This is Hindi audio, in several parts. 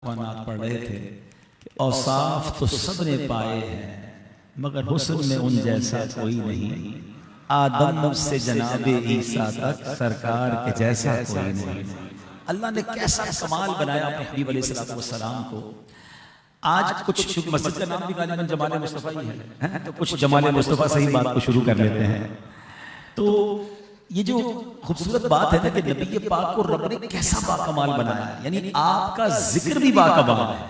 नात पढ़ रहे थे कि औसाफ तो सब ने पाए हैं मगर हुस्न में उन जैसा कोई नहीं, आदम से जनाबे ईसा तक सरकार के जैसा कोई नहीं। अल्लाह ने कैसा कमाल बनाया अपने हबीब अलैहिस्सलाम को। आज कुछ मस्जिद का नाम भी गालिबन जमाल मुस्तफ़ा ही है, तो कुछ जमाल मुस्तफ़ा से ही बात को शुरू कर लेते हैं। तो ये जो खूबसूरत बात है ना कि नबी पाक को रब ने कैसा बाकमाल बनाया, यानी आपका जिक्र भी बाकमाल है।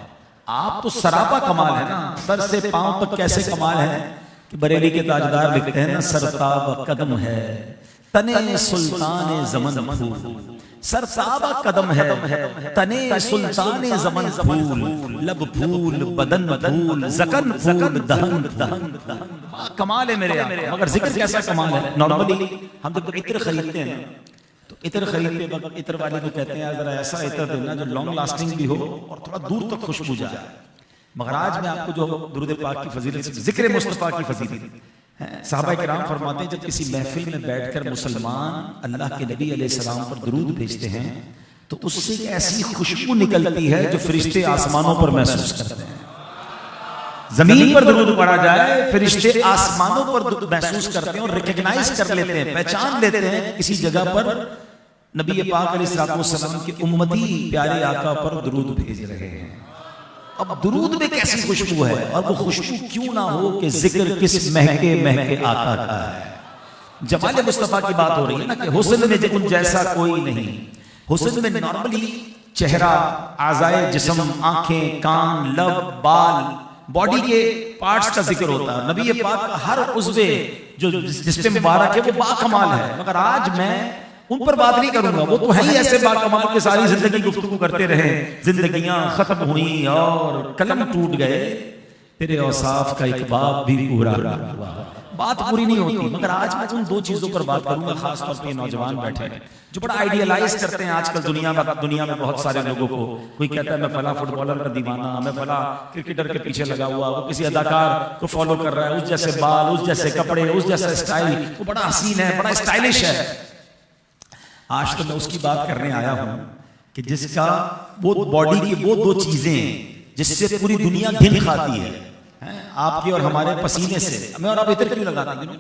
आप तो सरापा कमाल है ना, सर से पांव तक कैसे कमाल है कि बरेली के ताजदार लिखते हैं ना, सरताब कदम है तने सुल्तान ज़मन फूल, सरताबा कदम है तने सुल्तान ज़मन फूल, लब फूल बदन फूल ज़कन फूल दहन दहन। कमाल है मेरे यहाँ, मगर जिक्र कैसा कमाल है। नॉर्मली हम जब इत्र खरीदते हैं तो इत्र खरीदते वक्त इत्र वाले को कहते हैं जरा ऐसा इत्र देना जो लॉन्ग लास्टिंग भी हो और थोड़ा दूर तक खुशबू जाए। मगर आज मैं आपको जो दुरूद पाक की फजीलत, जिक्र मुस्तफ़ा की फजीलत, साहबा किराम फरमाते हैं जब किसी महफिल में बैठकर मुसलमान अल्लाह के नबी अलैहिस्सलाम पर दुरूद भेजते हैं तो उससे एक ऐसी खुशबू निकलती है जो फरिश्ते आसमानों पर महसूस करते हैं। जमीन पर दुरूद पढ़ा जाए, फरिश्ते आसमानों पर महसूस करते हैं और रिकॉग्नाइज कर लेते हैं, पहचान लेते हैं किसी जगह पर नबी पाक अलैहिस्सलाम के उम्मती प्यारे आका पर दुरूद भेज रहे हैं। अब दुरूद में कैसी खुशबू है, और वो खुशबू क्यों ना हो कि जिक्र किस महके महके आका का है। जमाल मुस्तफ़ा की बात हो रही है ना कि हुस्न में उन जैसा कोई नहीं। हुस्न में नॉर्मली चेहरा, आज़ाए जिस्म, आंखें, कान, लब, बाल, बॉडी के पार्ट्स का जिक्र होता है। नबी पाक का हर उज़्वे जो जिसपे मुबारक है वो बाकमाल है। मगर आज मैं उन पर बात नहीं करूंगा, वो तो है ही ऐसे बाकमाल के सारी जिंदगी गुफ्तगू करते रहे, जिंदगियां खत्म हुई और कलम टूट गए, तेरे औसाफ का एक बाब भी पूरा हुआ। बात पूरी नहीं होती। मगर आज मैं उन दो चीजों पर बात करूंगा, खासतौर पर नौजवान बैठे हैं जो बड़ा आइडियलाइज करते हैं आजकल दुनिया में बहुत सारे लोगों को। कोई कहता है मैं फला फुटबॉलर का दीवाना, मैं फला क्रिकेटर के पीछे लगा हुआ, वो किसी अदाकार को फॉलो कर रहा है, उस जैसे बाल, उस जैसे कपड़े, उस जैसा स्टाइल, वो बड़ा हसीन है, बड़ा स्टाइलिश है। आज तो मैं उसकी बात करने आया हूं कि जिसका वो बॉडी की वो दो चीजें जिससे पूरी दुनिया घिन खाती है, आपके और हमारे पसीने से। मैं और आप इत्र क्यों लगाते हैं?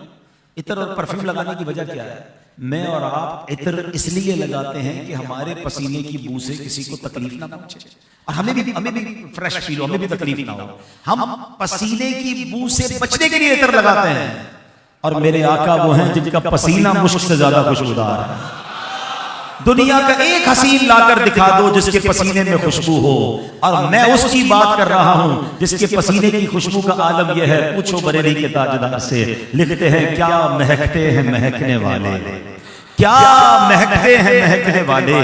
इत्र और परफ्यूम लगाने की वजह क्या है? मैं और आप इत्र इसलिए लगाते हैं कि हमारे पसीने की बू से किसी को तकलीफ ना पहुंचे और हमें भी फ्रेश फील हो, हमें भी तकलीफ ना हो। हम पसीने की बू से बचने के लिए इत्र लगाते हैं, और मेरे आका वो हैं जिनका पसीना मुश्क से ज्यादा खुशबूदार है। दुनिया का एक हसीन लाकर दिखा दो जिसके पसीने में खुशबू हो, और मैं उसकी बात कर रहा हूं जिसके पसीने की खुशबू का आलम यह है। पूछो बरेली के ताजदार से, लिखते हैं क्या महकते हैं महकने वाले, क्या महकते हैं महकने वाले,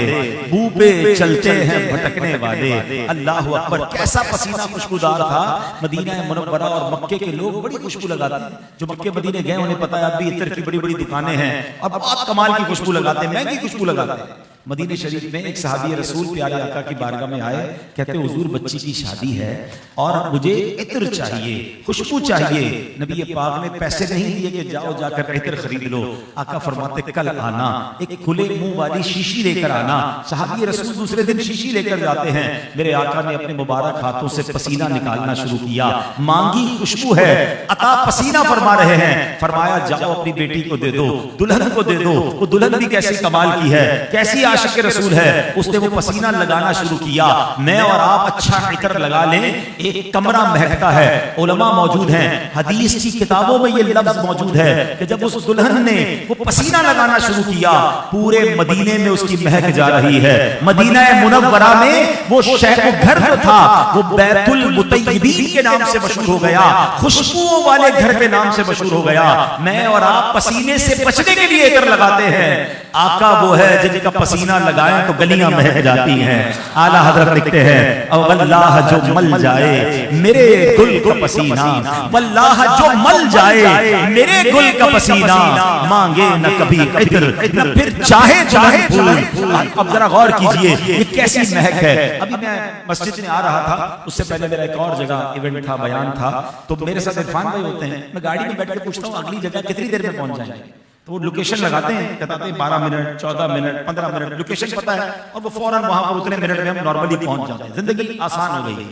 बू पे चलते हैं भटकने वाले। अल्लाह अकबर, कैसा पसीना खुशबूदार था। मदीना मुनव्वरा और मक्के के लोग बड़ी खुशबू लगाते हैं। जो मक्के मदीने गए उन्हें पता है अभी इत्र की बड़ी बड़ी दुकानें हैं और बहुत कमाल की खुशबू लगाते हैं, महंगी खुशबू लगाते हैं। मदीने शरीफ में एक सहाबी रसूल प्यारे आका की बारगाह में आए, कहते हुजूर बच्ची की शादी है और मुझे इत्र चाहिए, खुशबू चाहिए। नबी पाक ने पैसे नहीं दिए कि जाओ जाकर इत्र खरीद लो। आका फरमाते कल आना, एक खुले मुंह वाली शीशी लेकर आना। सहाबी रसूल दूसरे दिन शीशी लेकर जाते हैं। मेरे आका ने अपने मुबारक हाथों से पसीना निकालना शुरू किया। मांगी खुशबू है, अता पसीना फरमा रहे हैं। फरमाया जाओ अपनी बेटी को दे दो, दुल्हन को दे दो। वो दुल्हन भी कैसी कमाल की है, कैसी आशिक रसूल है। उसने वो पसीना लगाना शुरू किया। मैं और आप अच्छा इत्र लगा लें, एक कमरा महकता है। उलमा मौजूद हैं, हदीस की किताबों में ये लफ्ज मौजूद है कि जब उस दुल्हन ने वो पसीना लगाना शुरू किया, पूरे मदीने में उसकी महक जा रही है। मदीना मुनव्वरा में वो शहर, वो घर जो था वो बैतुल मुतय्यबीन के नाम से मशहूर हो गया, खुशबुओं वाले घर के नाम से मशहूर हो गया। मैं और आप पसीने से बचने के लिए इत्र लगाते हैं। आका वो है जिनका पसीना लगाएं तो गलियां महक जाती हैं। आला हजरत लिखते हैं वल्लाह जो मल जाए मेरे गुल का पसीना, वल्लाह जो मल जाए मेरे गुल का पसीना, मांगे न कभी इत्र न फिर चाहे फूल। अब जरा गौर कीजिए ये कैसी महक है। अभी मैं मस्जिद में आ रहा था, उससे पहले मेरा एक और जगह इवेंट था, बयान था, तो मेरे साथ इरफान भाई होते हैं। मैं गाड़ी में बैठ के पूछता हूँ अगली जगह कितनी देर में पहुंच जाएंगे। तो वो लोकेशन लगाते हैं, बताते हैं 12 मिनट 14 मिनट 15 मिनट लोकेशन पता है, और वो फौरन वहां पर उतने मिनट में हम नॉर्मली पहुंच जाते हैं। जिंदगी आसान हो गई है।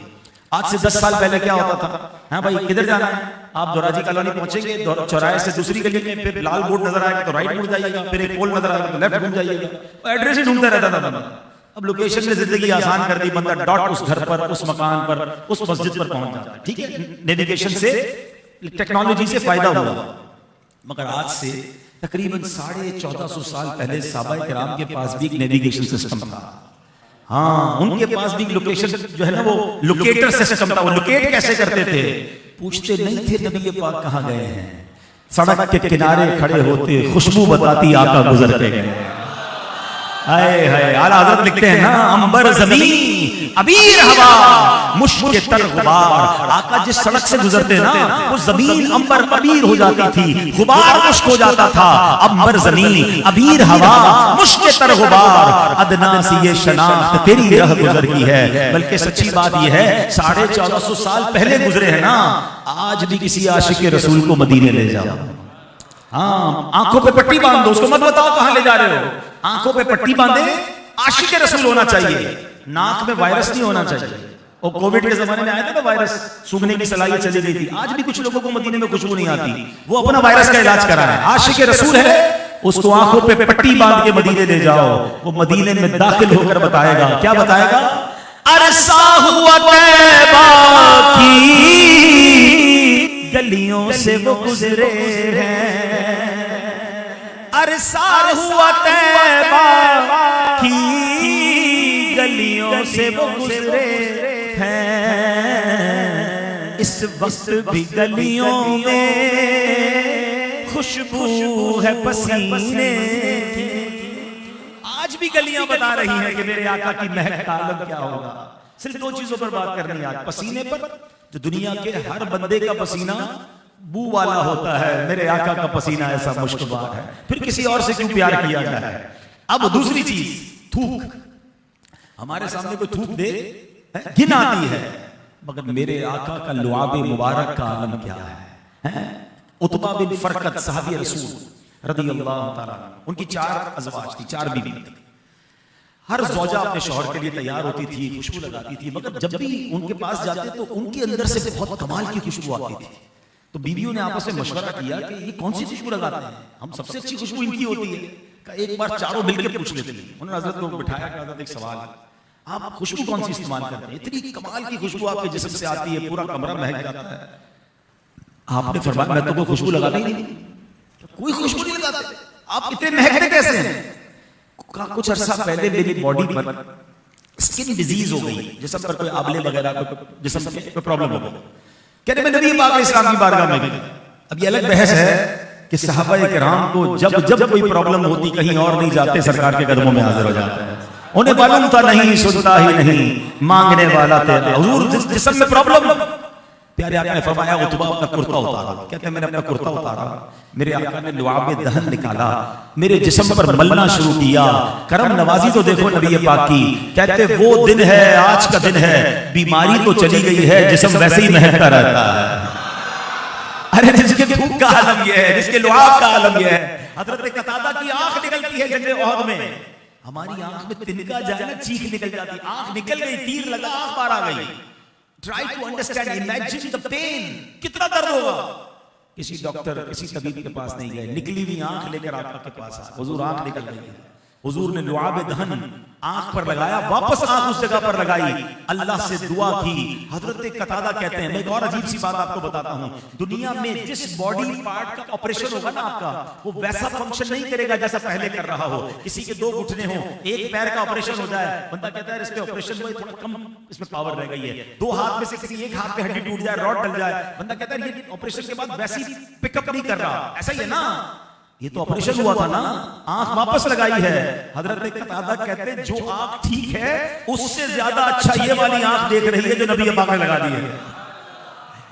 आज से 10 साल पहले क्या होता था? हाँ भाई किधर जाना है? आप दोराजी कॉलोनी पहुंचेंगे, चौराहे से दूसरी गली में फिर लाल बोर्ड नजर आएगा तो राइट मुड़ जाइएगा, फिर एक पोल नजर आएगा तो लेफ्ट घूम जाइएगा। एड्रेस ही ढूंढता रहता था बंदा। अब लोकेशन ने जिंदगी आसान कर दी, बंदा डॉट उस घर पर, उस मकान पर, उस मस्जिद पर पहुंच जाता है। ठीक है, नेविगेशन से, टेक्नोलॉजी से फायदा हुआ। मगर आज से तकरीबन 1450 साल पहले सहाबा किराम के पास भी एक नेविगेशन सिस्टम था। हाँ, उनके पास भी लोकेशन जो है ना, वो लोकेटर सिस्टम था। वो लोकेट कैसे करते थे? पूछते नहीं थे नबी पाक कहां गए हैं, सड़क के किनारे खड़े होते, खुशबू बताती आका गुजर के गए। हाय हाय, आला हज़रत लिखते हैं ना, अंबर ज़मीन अबीर हवा मुश्क तर गुबार। आका जिस सड़क से गुजरते ना, वो जमीन अंबर अबीर हो जाती थी, गुबार मुश्क हो जाता था। अंबर ज़मीन अबीर हवा मुश्क तर गुबार, अदना सी ये शनाख्त तेरी रह गुजर की है। बल्कि सच्ची बात ये है, 1450 साल पहले गुजरे हैं ना, आज भी किसी आशिक रसूल को मदीने ले जाओ, हाँ, आंखों पे पट्टी बांध दो, उसको मत बताओ कहां ले जा रहे हो। आंखों पे पट्टी बांधे, आशिक रसूल होना चाहिए, नाक में वायरस नहीं होना चाहिए। और कोविड के जमाने में आया था ना वायरस, सूंघने की सलाहियत चली गई थी। आज भी कुछ लोगों को मदीने में खुशबू नहीं आती, वो अपना वायरस का इलाज करा है। आशिक रसूल है, उसको आंखों पे पट्टी बांध के मदीने ले जाओ, वो मदीने में दाखिल होकर बताएगा, क्या बताएगा? अरसा हुआ तैबा की गलियों से वो गुजरे हैं, अरसा हुआ तैबा की गलियों से वो गुजरे हैं। इस वक्त भी गलियों में खुशबू है पसीने की। आज भी गलियां बता रही हैं कि मेरे आका की महक का आलम क्या होगा। सिर्फ दो चीजों पर बात करनी है आज, पसीने पर, जो दुनिया के हर बंदे का पसीना बू वाला होता है, मेरे आका का पसीना ऐसा मुश्किल है, फिर किसी और से क्यों प्यार किया जाए। अब दूसरी चीज, थूक। हमारे सामने कोई थूक दे, घिन आती है, मगर मेरे आका का लुआब मुबारक का आलम क्या है। उतबा बिन फरकत सहाबी रसूल रज़ियल्लाहु ताला, उनकी 4 अज़वाज थी, 4 बीवी। हर ज़ौजा अपने शौहर के लिए तैयार होती थी, खुशबू लगाती थी, मगर जब भी उनके पास जाते तो उनके अंदर से बहुत कमाल की खुशबू आती थी। तो बीवियों ने आपस में मशवरा किया कि ये कौन सी खुशबू लगाते हैं, हम सबसे अच्छी खुशबू इनकी होती है। एक बार चारों मिलकर पूछ लेते हैं। उन्होंने हज़रत को बिठाया, हज़रत एक सवाल, आप खुशबू कौन सी इस्तेमाल करते हैं? इतनी कमाल की खुशबू आपके जिस्म से आती है, पूरा कमरा महक जाता है। आपने फरमाया, मैं तो कोई खुशबू लगाता ही नहीं, कोई खुशबू नहीं लगाते, आप इतने महकते कैसे हैं? कुछ अरसा पहले मेरी बॉडी पर स्किन डिजीज हो गई, जिस्म पर कोई आबले वगैरह जिस्म में कोई प्रॉब्लम हो गई। कहने में नबी पाक इस्लाम की बारगाह में गए। अब ये अलग बहस है कि सहाबा किराम को जब जब कोई प्रॉब्लम होती कहीं और नहीं जाते, सरकार के कदमों में हाजिर हो जाते हैं। उन्हें मालूम था नहीं, सुनता ही नहीं, मांगने वाला तेरा। हुजूर जिस जिस्म में प्रॉब्लम, प्यारे आका ने फरमाया उतबा अपना कुर्ता उतारा। कहते हैं मैंने अपना कुर्ता उतारा, मेरे आका ने लुआब दहन निकाला, मेरे जिस्म पर मलना शुरू किया। करम नवाजी तो देखो नबी पाक की। कहते वो दिन है, आज का दिन है, बीमारी तो चली गई है, जिस्म वैसे ही महकता रहता है। अरे जिसके भूख का आलम यह है, जिसके लुआब का आलम यह है। हजरत कतादा की आंख निकलती है जंगे उहद में, हमारी आंख में तिनका जाए ना, चीख निकल जाती, आंख निकल गई, तीर लगा, आंख बाहर आ गई। Try to understand, imagine the pain, कितना दर्द होगा। किसी डॉक्टर, किसी तबीब के पास नहीं गए, निकली हुई आंख लेकर आका के पास आए। हुजूर आंख निकल गई, हुजूर ने लुआब दहन आंख पर लगाया, वापस आंख उस जगह पर लगाई, अल्लाह से दुआ की। हजरत कतादा कहते हैं, मैं एक और अजीब सी बात आपको बताता हूं, दुनिया में जिस बॉडी पार्ट का ऑपरेशन होगा ना आपका, वो वैसा फंक्शन नहीं करेगा जैसा पहले कर रहा हो। किसी के 2 घुटने हो, एक पैर का ऑपरेशन हो जाए, बंदा कहता है इस पे ऑपरेशन हुआ, थोड़ा कम इसमें पावर रह गई है। 2 हाथ में से किसी एक हाथ पे हड्डी टूट जाए, रॉड डल जाए, बंदा कहता है ये ऑपरेशन के बाद वैसी पिकअप नहीं कर रहा। ऐसा ही है ना, ये तो ऑपरेशन हुआ था ना, आंख वापस लगाई है। हजरत कतादा कहते हैं जो आंख ठीक है उससे ज्यादा अच्छा ये वाली आंख देख रही है जो नबी पाक ने लगा दी है।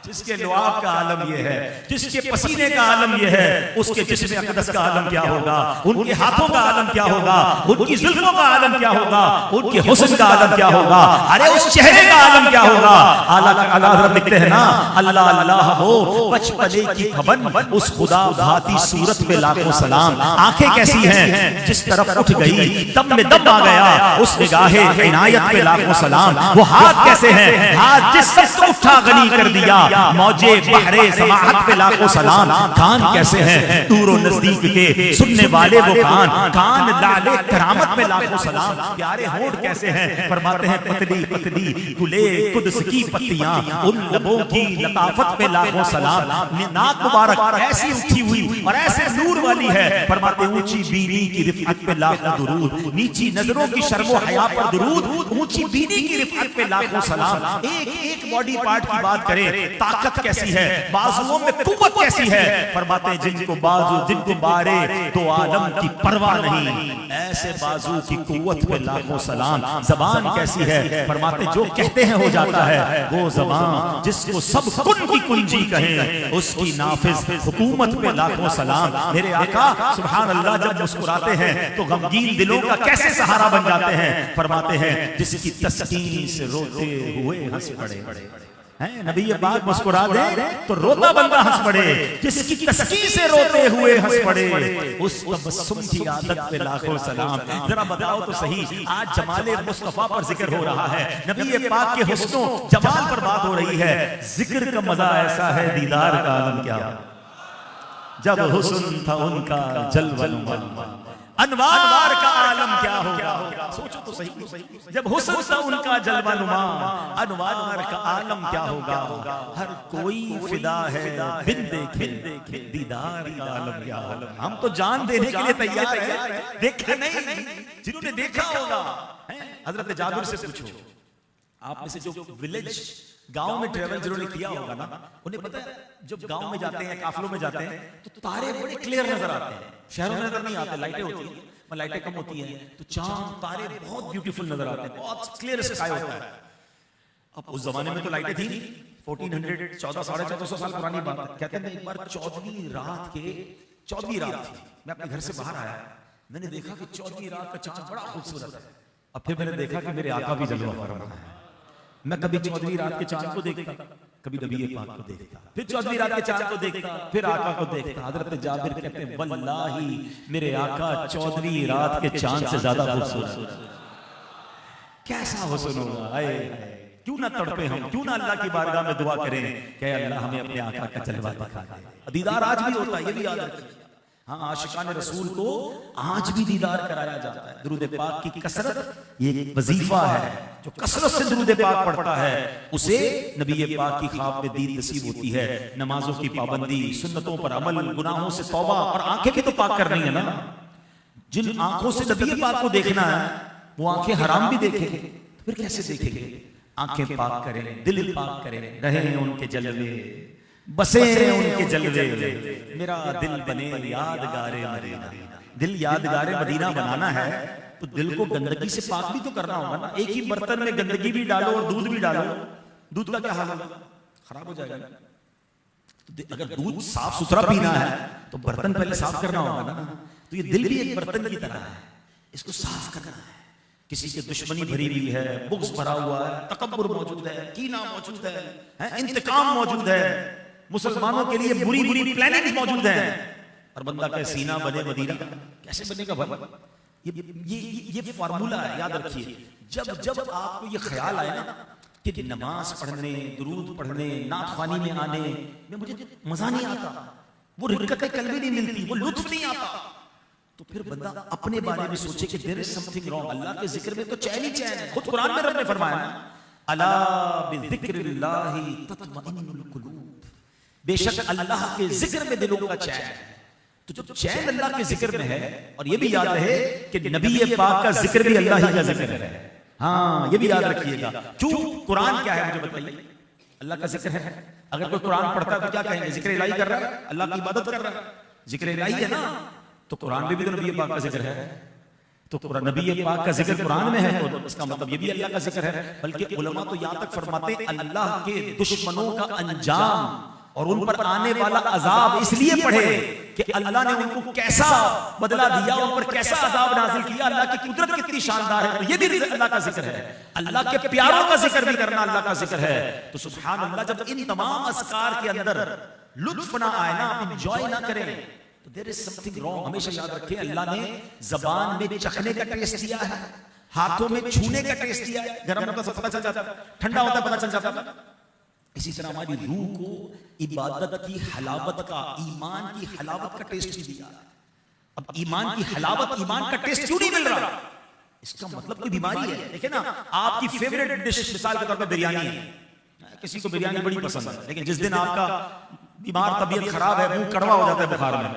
जिसके लुआब का आलम ये है, जिसके पसीने का आलम ये है, उसके जिस्म अक़दस का आलम क्या होगा, उनके हाथों का आलम क्या होगा, उनकी जुल्फों का आलम क्या होगा, उनके हुस्न का आलम क्या होगा, अरे उस चेहरे का आलम क्या होगा आला हज़रत लिखते हैं ना, अल्लाह अल्लाह हो बचपने की खबन, उस खुदा भाती सूरत पे लाखों सलाम। आंखें कैसी हैं जिस तरफ उठ गई, दम में दम आ गया उस निगाहे इनायत पे लाखों सलाम। वो हाथ कैसे हैं, हाथ जिस सबको उठा गनी कर दिया, मौजे बहरे समाहत पे लाखों सलाम। कान कैसे हैं दूर नजदीक के सुनने वाले वो कान लाले करामत पे लाखों सलाम। प्यारे होंठ कैसे हैं, फरमाते हैं पतली पतली गुले कुद्स की पत्तियां, उन लबों की लताफत पे लाखों सलाम। नाक मुबारक ऐसी उठी हुई और ऐसे नूर वाली है, फरमाते ऊंची बीनी की रिफअत पे लाखों दुरूद, नीची नजरों की शर्मो हया पर दुरूद, ऊंची बीनी की रिफअत पे लाखों सलाम। एक एक बॉडी पार्ट की बात करें, ताकत कैसी है, बाजुओं में कुव्वत कैसी है, फरमाते हैं जिनको बाजू जिनको बारे तो आलम की परवाह नहीं, ऐसे बाजू की कुव्वत पे लाखों सलाम। जबान कैसी है, फरमाते जो कहते हैं हो जाता है, वो जबान जिसको सब कुन की कुंजी कहें, उसकी नाफिज हुकूमत पे लाखों सलाम। मेरे आका सुभान अल्लाह जब मुस्कुराते हैं तो गमगीन दिलों का कैसे सहारा बन जाते हैं, फरमाते हैं जिसकी तस्कीन से रोते हुए हंस पड़े हैं। नबी ये बात मुस्कुरा दे तो रोता बंदा हंस पड़े, जिसकी तस्कीन से रोते हुए हंस पड़े, उस तबस्सुम की आदत पे लाखों सलाम। जरा बताओ तो सही, आज जमाले मुस्तफा पर जिक्र हो रहा है, नबी पाक के हुस्नो जमाल पर बात हो रही है। जिक्र का मजा ऐसा है, दीदार का आलम क्या, जब हुस्न था उनका जलवा, अनवार का आलम क्या होगा। सोचो तो सही, जब हुस्न था उनका जलवा नुमा, अनवार का आलम क्या होगा। हर कोई फिदा है बिन देखे दीदार का आलम क्या होगा। हम तो जान देने के लिए तैयार हैं, देखा नहीं, जिन्होंने देखा होगा। हजरत जाबिर से पूछो, आप में से जो विलेज गांव में ट्रेवल जिन्होंने किया होगा ना, उन्हें पता है जब गांव में जाते हैं, काफिलों में जाते हैं, तो तारे बड़े क्लियर नजर आते हैं। शहरों में नजर नहीं आते, लाइटें होती हैं, लाइटें कम होती हैं, तो चांद तारे बहुत ब्यूटीफुल नजर आते हैं, बहुत क्लियर स्काई होता है। अब उस जमाने में तो लाइटें थी 1400 1400 साल पुरानी बात है। कहते हैं एक बार 14वीं रात थी, मैं अपने घर से बाहर आया, मैंने देखा कि 14वीं रात का चांद बड़ा खूबसूरत है। अब फिर मैंने देखा कि मेरे आका भी जलवा फरमा है। मैं कभी 14वीं रात के चांद को देखता, कभी नबी पाक को देखता, फिर 14वीं रात के चांद को देखता, फिर आका को देखता। हजरत जाबिर कहते हैं वल्लाही मेरे आका 14वीं रात के चांद से ज्यादा खूबसूरत। कैसा हुस्न होगा, आए क्यों ना तड़पे हम, क्यों ना अल्लाह की बारगाह में दुआ करें कि अल्लाह हमें अपने आका का जलवा दिखा दे। दीदार आज भी होता है, ये भी याद रखिए। हाँ, आशिकान रसूल को आज भी दीदार कराया जाता है। दुरूद पाक की कसरत ये एक वजीफा है, जो कसरत से दुरूद पाक पढ़ता है उसे नबी पाक की ख्वाब में दीद नसीब होती है। नमाजों की पाबंदी, सुन्नतों पर अमल, गुनाहों से तौबा, और आंखें भी तो पाक करनी है ना। जिन आंखों से नबी पाक को देखना है वो आंखें हराम भी देखेंगे, फिर कैसे देखेंगे। आंखें पाक करें, दिल पाक करें, रहे उनके जलवे, बसे उनके जलवे, मेरा दिल बने यादगारे मदीना। दिल यादगारे मदीना बनाना है तो दिल को गंदगी से पाक भी तो करना होगा ना। एक ही बर्तन में गंदगी भी डालो और दूध भी डालो, दूध का क्या हाल होगा, खराब हो जाएगा। तो अगर दूध साफ सुथरा पीना है तो बर्तन पहले साफ करना होगा ना। तो ये दिल भी एक बर्तन की तरह है, इसको साफ करना है। किसी की दुश्मनी भरी हुई है, बुग़्ज़ भरा हुआ है, तकब्बुर मौजूद है, कीना मौजूद है, इंतकाम मौजूद है, मुसलमानों के लिए बुरी बुरी प्लानिंग्स मौजूद हैं, और बंदा का सीना बने मदीना, कैसे बनेगा भाई। ये फार्मूला है, याद रखिए। जब जब आपको ये ख्याल आए ना कि नमाज पढ़ने, दुरूद पढ़ने, नात ख्वानी में आने में मुझे मजा नहीं आता, वो रिक्कत कल्बी नहीं मिलती, वो लुत्फ नहीं आता, तो फिर बंदा अपने बारे में सोचे कि देयर इज समथिंग रॉन्ग। अल्लाह के जिक्र में तो चैन ही चैन है। खुद कुरान में रब ने फरमाया अला बिज़िक्रिल्लाहि तत्मइन्नुल कुलूब, बेशक अल्लाह के जिक्र में दिलों का चैन है। तो जब चैन अल्लाह के जिक्र में है, और ये भी याद रहे कि नबी पाक का जिक्र भी अल्लाह ही का जिक्र है। हाँ, ये भी याद रखिएगा। क्यों, कुरान क्या है मुझे बताइए, अल्लाह का जिक्र है। अगर कोई कुरान पढ़ता है तो क्या कहेंगे, जिक्र इलाही कर रहा है, अल्लाह की इबादत कर रहा है, जिक्र इलाही है ना। तो कुरान में भी तो नबी पाक का जिक्र है, तो नबी पाक का जिक्र कुरान में है, तो इसका मतलब ये भी अल्लाह का जिक्र है। बल्कि उलमा तो यहाँ तक फरमाते अल्लाह के दुश्मनों का अंजाम और उन पर आने वाला अजाब इसलिए पढ़े कि अल्लाह ने उनको कैसा बदला दिया, उन पर कैसा अजाब नाजिल किया। अल्लाह की कुदरत कितनी शानदार है, तो ये भी अल्लाह का जिक्र है। अल्लाह के प्यारों का जिक्र भी करना अल्लाह का जिक्र है। तो सुभान अल्लाह, जब इन तमाम अस्कार के अंदर लुत्फ ना आए ना, आप इंजॉय ना करें, तो देयर इज समथिंग रॉन्ग। हमेशा याद रखें, अल्लाह ने जबान में चखने का टेस्ट दिया है, हाथों में छूने का टेस्ट दिया है। गर्म होता सब पता चल जाता है, ठंडा होता पता चल जाता है। इसी तरह हमारी रूह को इबादत की हलावत का, ईमान की हलावत का टेस्ट भी दिया। अब ईमान की हलावत, ईमान का टेस्ट क्यों नहीं मिल रहा? इसका मतलब कोई बीमारी है। देखिए ना, आपकी फेवरेट डिश मिसाल के तौर पर बिरयानी है, किसी को बिरयानी बड़ी पसंद है, लेकिन जिस दिन आपका बीमार तबीयत खराब है, मुंह कड़वा हो जाता है बुखार में,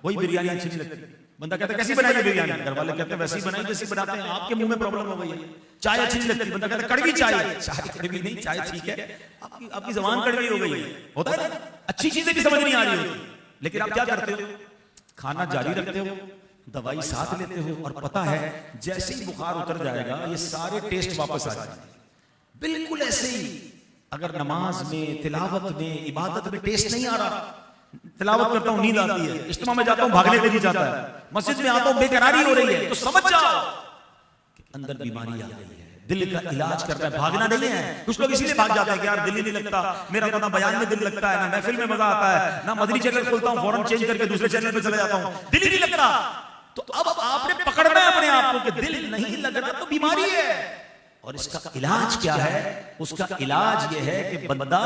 वही बिरयानी अच्छी नहीं लगती। बंदा कहता है कैसी बनाई है बिरयानी, घर वाले कहते हैं वैसी बनाई जैसी बनाते हैं, आपके मुंह में प्रॉब्लम हो गई है। चाय अच्छी नहीं लगती, बंदा कहता है कड़वी चाय है। चाय कड़वी नहीं, चाय ठीक है, आपकी जबान कड़वी हो गई है। होता है ना, अच्छी चीजें भी समझ नहीं आ रही होती, लेकिन आप क्या करते हो? खाना जारी रखते हो, दवाई साथ लेते हो, और पता है जैसे ही बुखार उतर जाएगा ये सारे टेस्ट वापस आ जाएंगे। बिल्कुल ऐसे ही अगर नमाज में, तिलावत में, इबादत में टेस्ट नहीं आ रहा, तिलावत करता हूं नींद आती है, इज्तिमा में जाता हूं भागने को जी जाता है, मस्जिद में आता हूं बेकरारी हो रही है, तो समझ जाओ कि अंदर बीमारी आ गई है। दिल का इलाज करना है, भागना नहीं है। कुछ लोग इसीलिए भाग जाते हैं कि यार दिल ही नहीं लगता मेरा, तो ना बयान में दिल लगता है, ना महफिल में मजा आता है, ना मदनी चैनल खोलता हूं फौरन चेंज करके दूसरे चैनल पे चला जाता हूं, दिल ही नहीं लगता। तो अब आपने पकड़ना है अपने आप को कि दिल नहीं लग रहा तो बीमारी है। और इसका इलाज क्या है? उसका इलाज यह है कि बंदा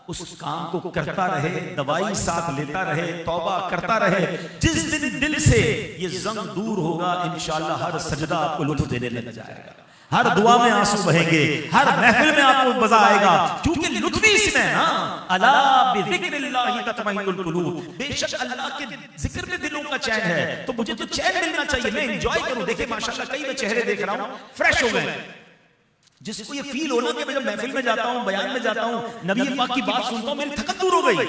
उस काम को करता रहे, दवाई साथ लेता रहे, तौबा करता रहे। जिस दिन दिल से ये जंग दूर होगा, इंशाअल्लाह हर सजदा आपको लुत्फ देने लग जाएगा, हर दुआ में आंसू बहेंगे, हर महफिल में आपको मजा आएगा, क्योंकि लुत्फ ही इसमें है ना। अला बिज़िक्रिल्लाहि तत्मइन्नुल कुलूब, बेशक अल्लाह के जिक्र में दिलों का चैन है। तो मुझे तो चैन मिलना चाहिए, मैं एंजॉय करूं। देखिए माशाअल्लाह कई मैं चेहरे देख रहा हूं फ्रेश हो गए, जिसको ये फील होना कि मैं जब महफिल में जाता हूं, बयान में जाता हूं, नबी पाक की बात सुनता हूं, मेरी थकन दूर हो गई।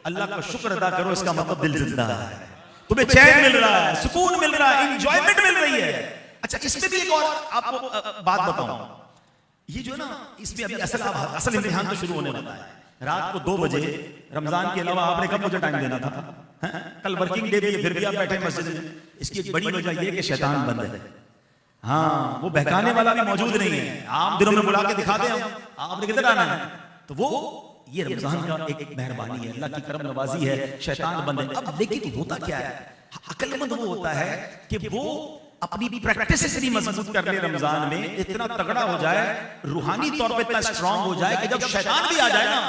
अल्लाह का शुक्र अदा करो, इसका मतलब दिल जिंदा है, तुम्हें चैन मिल रहा है, सुकून मिल रहा है, एंजॉयमेंट मिल रही है। अच्छा, इसमें भी एक और आपको बात बताऊं, ये जो ना इसमें अभी असल इम्तिहान तो शुरू होने वाला है। रात को 2 बजे, रमजान के अलावा आपने कब मुझे टाइम देना था? कल वर्किंग डे भी है, फिर भी आप बैठे मस्जिद में। इसकी एक बड़ी वजह यह कि शैतान बंद है। हाँ, वो बहकाने वाला भी मौजूद नहीं है। आम दिनों में बुला के दिखाते हैं आपने किधर आना है, तो वो ये रमजान का एक मेहरबानी है, अल्लाह की करम नवाजी है, शैतान बंद है। अब लेकिन होता क्या है, अक्लमंद वो होता है कि वो अपनी प्रैक्टिस इतनी मजबूत कर ले, रमजान में इतना तगड़ा हो जाए, रूहानी तौर पे इतना स्ट्रांग हो जाए कि जब शैतान भी आ जाए ना,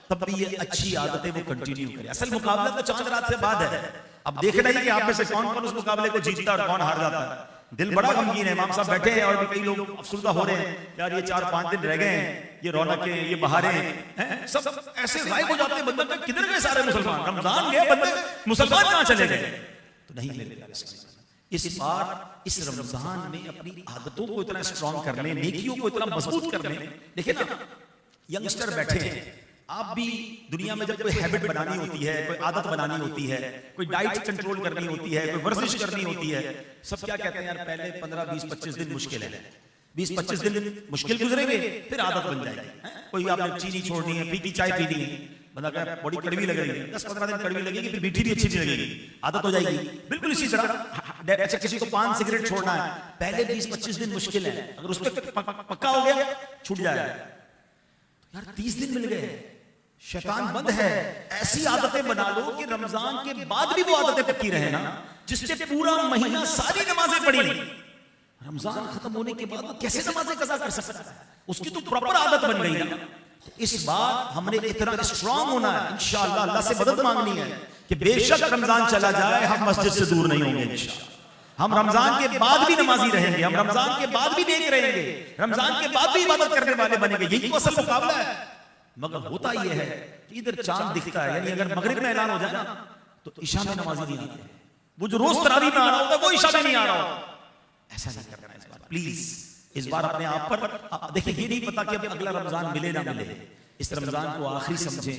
तब भी ये अच्छी आदतें वो कंटिन्यू करे। असल मुकाबला तो चांद रात से बाद है। अब देखना ही कि आप में से कौन कौन उस मुकाबले को जीतता और कौन हार जाता है। दिल बड़ा गमगीन है, इमाम साहब बैठे हैं और भी कई लोग अफसुर्दा हो रहे हैं, यार ये 4-5 दिन रह गए हैं, ये रौनकें, ये बहारें हैं, सब ऐसे गायब हो जाते हैं। बंदे किधर गए सारे मुसलमान? रमजान गए, बंदे मुसलमान कहां चले गए? तो नहीं मेरे प्यारे साथी, इस बार इस रमजान में अपनी आदतों को इतना स्ट्रांग कर लें, नेकियों को इतना मजबूत कर लें। देखिए ना, यंगस्टर बैठे हैं, आप भी दुनिया में जब कोई हैबिट बनानी होती है, कोई आदत बनानी होती है, कोई डाइट कंट्रोल करनी होती है, कोई वर्जिश करनी होती है, सब क्या कहते हैं यार पहले 15, 20, 25 दिन मुश्किल है, 20-25 दिन मुश्किल गुजरेंगे, फिर आदत बन जाएगी। कोई आपने चीनी छोड़नी है, फीकी चाय पीनी है, बंदा कह बड़ी कड़वी लग रही है, 10-15 दिन कड़वी लगेगी, फिर मीठी भी अच्छी नहीं लगेगी, आदत हो जाएगी। बिल्कुल इसी तरह अच्छा, किसी को पान सिगरेट छोड़ना है, पहले 20-25 दिन मुश्किल है, अगर उस पर पक्का हो गया छूट जाएगा। यार 30 दिन मिल गए, शैतान बंद है। ऐसी आदतें बना लो कि रमजान के बाद भी वो आदतें पक्की रहे ना, जिससे पूरा महीना सारी नमाजें पढ़ी, रमजान खत्म होने के बाद वो कैसे नमाजें कज़ा कर सकता है? उसकी तो प्रॉपर आदत बन गई ना। इस बार हमने इतना स्ट्रांग होना है, इंशाअल्लाह अल्लाह से मदद मांगनी है कि बेशक रमजान चला जाए, हम मस्जिद से दूर नहीं होंगे इंशाअल्लाह। हम रमजान के बाद भी नमाजी रहेंगे, हम रमजान के बाद भी नेक रहेंगे, रमजान के बाद भी इबादत करने वाले बनेंगे। यही तो असल मुकाबला है। मगर होता यह है कि इधर चांद दिखता है, यानी अगर मगरिब में ऐलान हो जाए ना, तो इशा में नमाजी नहीं आते। वो जो रोज तरावी में आ रहा होता है वो इशा में नहीं आ रहा होता। ऐसा नहीं करना इस बार, प्लीज। इस बार अपने आप पर देखिए, ये नहीं पता कि अब अगला रमजान मिले ना मिले, इस रमजान को आखिरी समझें।